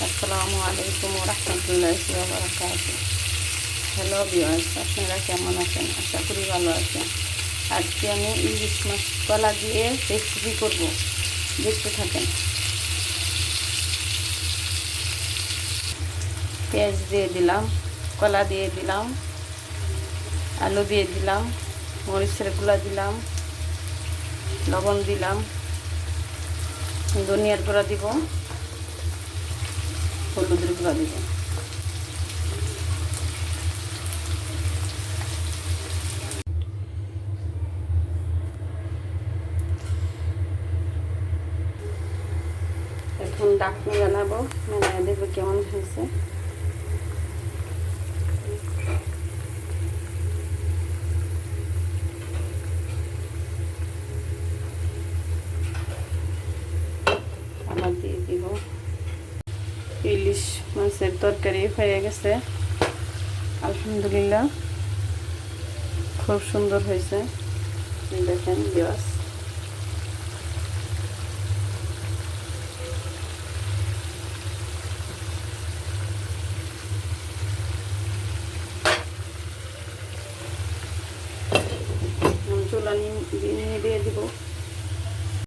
আসসালামু আলাইকুম ওয়া রাহমাতুল্লাহি ওয়া বারাকাতুহু। হ্যালো ভিউয়ার্স, আপনারা কেমন আছেন? আশা করি ভালো আছেন। আজকে আমি ইলিশ মাছ কলা দিয়ে রেসিপি করব, দেখতে থাকেন। পেঁয়াজ দিয়ে দিলাম, কলা দিয়ে দিলাম, আলু দিয়ে দিলাম, মরিচের গুঁড়া দিলাম, লবণ দিলাম, ধনিয়ার গুঁড়া দিব, হলুদের গুঁড়া দিব। এখন ডাকনা বানাবো, বানায় দেখবো কেমন হয়েছে। আবার দিয়ে দিব। ইলিশ মাছের তরকারি হয়ে গেছে, আলহামদুলিল্লাহ খুব সুন্দর হয়েছে। দেখেন ভিউয়ার্স, চুলা নিয়ে দিয়ে দিব।